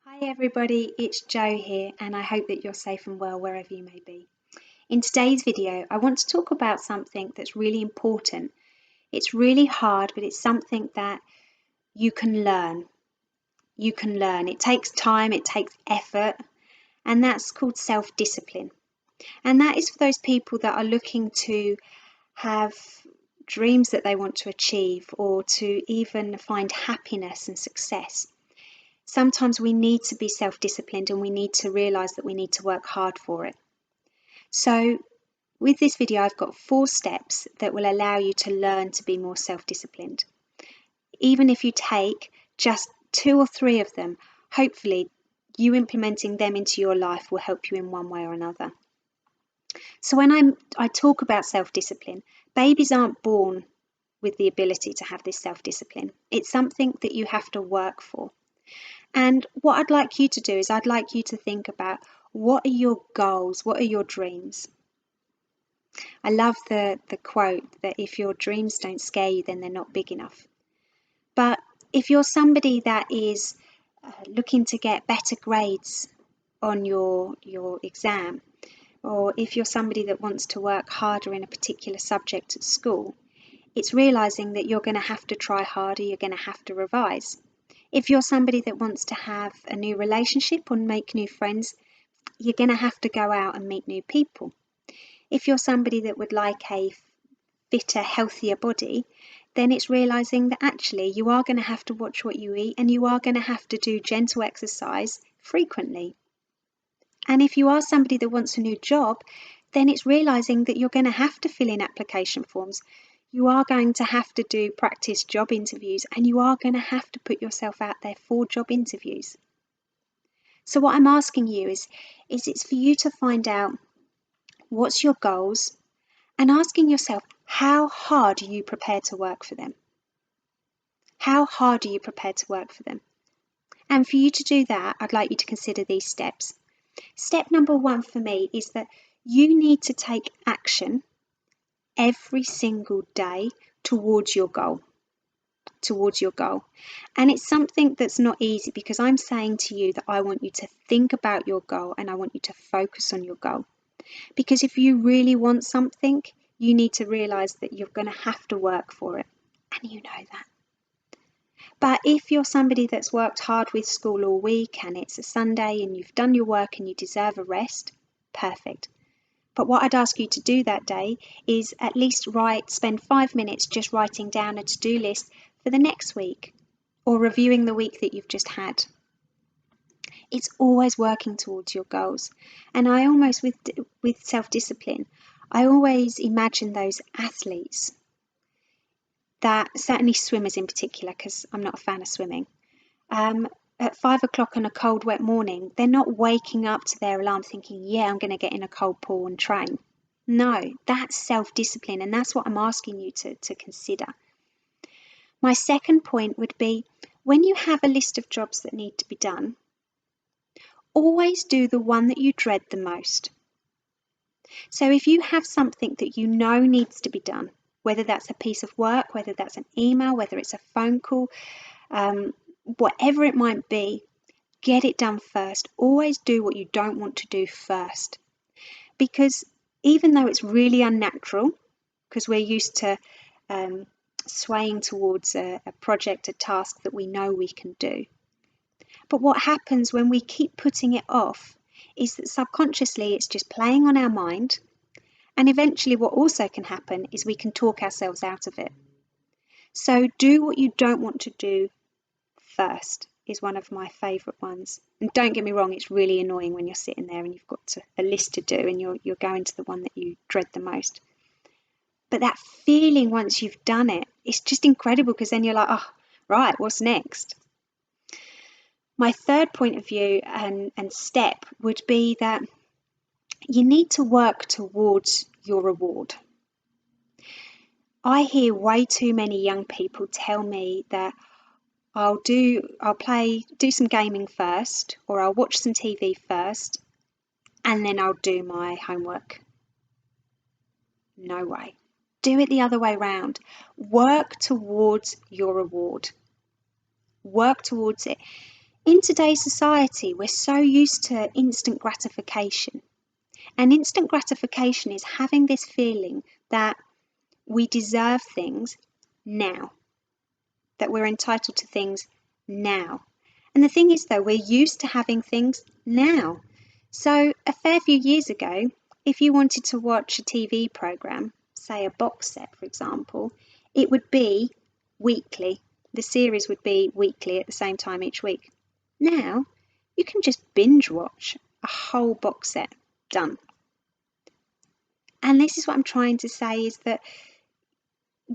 Hi everybody, it's Jo here and I hope that you're safe and well wherever you may be. In today's video, I want to talk about something that's really important. It's really hard, but it's something that you can learn. You can learn. It takes time, it takes effort, and that's called self-discipline. And that is for those people that are looking to have dreams that they want to achieve or to even find happiness and success. Sometimes we need to be self-disciplined and we need to realise that we need to work hard for it. So with this video, I've got 4 steps that will allow you to learn to be more self-disciplined. Even if you take just 2 or 3 of them, hopefully you implementing them into your life will help you in one way or another. So when I talk about self-discipline, babies aren't born with the ability to have this self-discipline. It's something that you have to work for. And what I'd like you to do is I'd like you to think about what are your goals, what are your dreams? I love the quote that if your dreams don't scare you, then they're not big enough. But if you're somebody that is looking to get better grades on your exam, or if you're somebody that wants to work harder in a particular subject at school, it's realizing that you're going to have to try harder, you're going to have to revise. If you're somebody that wants to have a new relationship or make new friends, you're going to have to go out and meet new people. If you're somebody that would like a fitter, healthier body, then it's realizing that actually you are going to have to watch what you eat and you are going to have to do gentle exercise frequently. And if you are somebody that wants a new job, then it's realizing that you're going to have to fill in application forms. You are going to have to do practice job interviews and you are going to have to put yourself out there for job interviews. So what I'm asking you is it's for you to find out what's your goals and asking yourself, how hard are you prepared to work for them? How hard are you prepared to work for them? And for you to do that, I'd like you to consider these steps. Step number 1 for me is that you need to take action every single day towards your goal. And it's something that's not easy because I'm saying to you that I want you to think about your goal and I want you to focus on your goal. Because if you really want something, you need to realize that you're going to have to work for it. And you know that. But if you're somebody that's worked hard with school all week and it's a Sunday and you've done your work and you deserve a rest, perfect. But what I'd ask you to do that day is at least spend 5 minutes just writing down a to-do list for the next week or reviewing the week that you've just had. It's always working towards your goals. And I almost, with self-discipline, I always imagine those athletes, that certainly swimmers in particular, because I'm not a fan of swimming, at 5 o'clock on a cold, wet morning, they're not waking up to their alarm thinking, yeah, I'm going to get in a cold pool and train. No, that's self-discipline, and that's what I'm asking you to consider. My second point would be, when you have a list of jobs that need to be done, always do the one that you dread the most. So if you have something that you know needs to be done, whether that's a piece of work, whether that's an email, whether it's a phone call, whatever it might be, get it done first. Always do what you don't want to do first. Because even though it's really unnatural, because we're used to swaying towards a project, a task that we know we can do. But what happens when we keep putting it off is that subconsciously it's just playing on our mind. And eventually what also can happen is we can talk ourselves out of it. So do what you don't want to do first is one of my favourite ones. And don't get me wrong, it's really annoying when you're sitting there and you've got a list to do and you're going to the one that you dread the most. But that feeling once you've done it, it's just incredible because then you're like, oh, right, what's next? My third point of view and step would be that you need to work towards your reward. I hear way too many young people tell me that I'll do some gaming first, or I'll watch some TV first, and then I'll do my homework. No way. Do it the other way round. Work towards your reward. Work towards it. In today's society, we're so used to instant gratification. And instant gratification is having this feeling that we deserve things now, that we're entitled to things now. And the thing is, though, we're used to having things now. So a fair few years ago, if you wanted to watch a TV programme, say a box set, for example, it would be weekly. The series would be weekly at the same time each week. Now, you can just binge watch a whole box set. Done. And this is what I'm trying to say, is that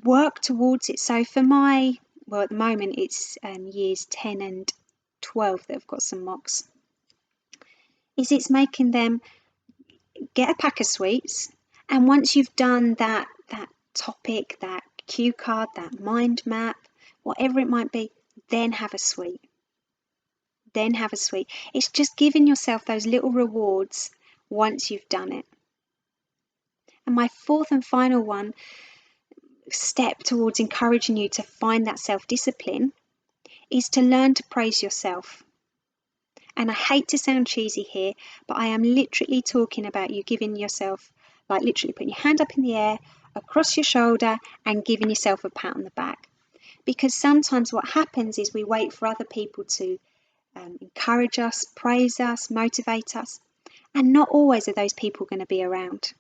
work towards it. So for at the moment it's years 10 and 12 that have got some mocks, it's making them get a pack of sweets, and once you've done that topic, that cue card, that mind map, whatever it might be, then have a sweet. It's just giving yourself those little rewards once you've done it. And my fourth and final one step towards encouraging you to find that self-discipline is to learn to praise yourself. And I hate to sound cheesy here, but I am literally talking about you giving yourself, like literally putting your hand up in the air, across your shoulder, and giving yourself a pat on the back. Because sometimes what happens is we wait for other people to encourage us, praise us, motivate us, and not always are those people going to be around.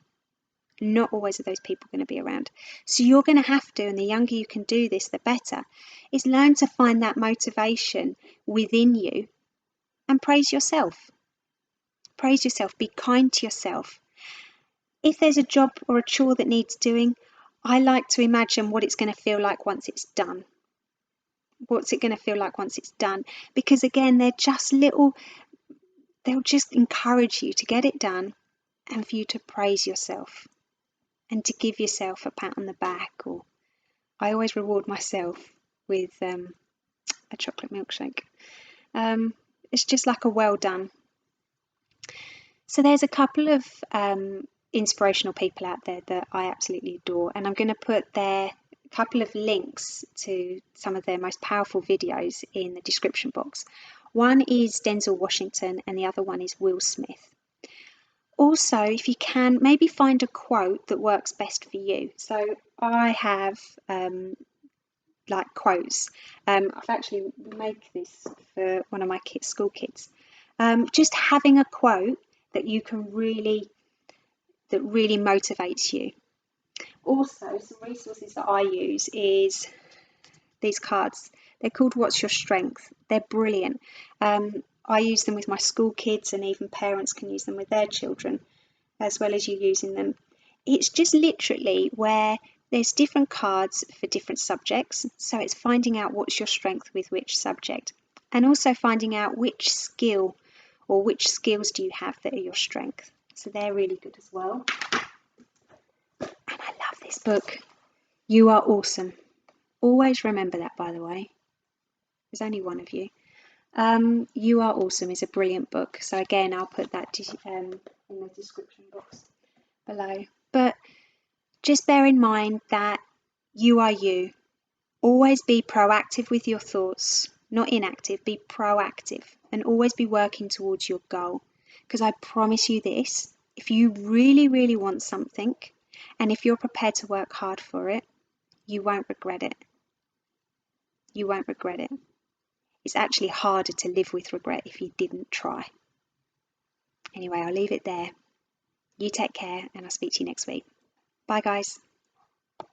Not always are those people going to be around. So you're going to have to, and the younger you can do this, the better, is learn to find that motivation within you and praise yourself. Praise yourself. Be kind to yourself. If there's a job or a chore that needs doing, I like to imagine what it's going to feel like once it's done. What's it going to feel like once it's done? Because again, they'll just encourage you to get it done and for you to praise yourself and to give yourself a pat on the back. Or I always reward myself with a chocolate milkshake. It's just like a well done. So there's a couple of inspirational people out there that I absolutely adore, and I'm going to put a couple of links to some of their most powerful videos in the description box. One is Denzel Washington and the other one is Will Smith. Also, if you can, maybe find a quote that works best for you. So I have like quotes. I've actually made this for one of my school kids. Just having a quote that you can that really motivates you. Also, some resources that I use is these cards. They're called What's Your Strength? They're brilliant. I use them with my school kids, and even parents can use them with their children, as well as you using them. It's just literally where there's different cards for different subjects. So it's finding out what's your strength with which subject, and also finding out which skill or which skills do you have that are your strength. So they're really good as well. And I love this book. You Are Awesome. Always remember that, by the way. There's only one of you. You Are Awesome is a brilliant book. So again, I'll put that in the description box below. But just bear in mind that you are you. Always be proactive with your thoughts, not inactive. Be proactive and always be working towards your goal. Because I promise you this, if you really, really want something, and if you're prepared to work hard for it, you won't regret it. You won't regret it. It's actually harder to live with regret if you didn't try. Anyway, I'll leave it there. You take care, and I'll speak to you next week. Bye, guys.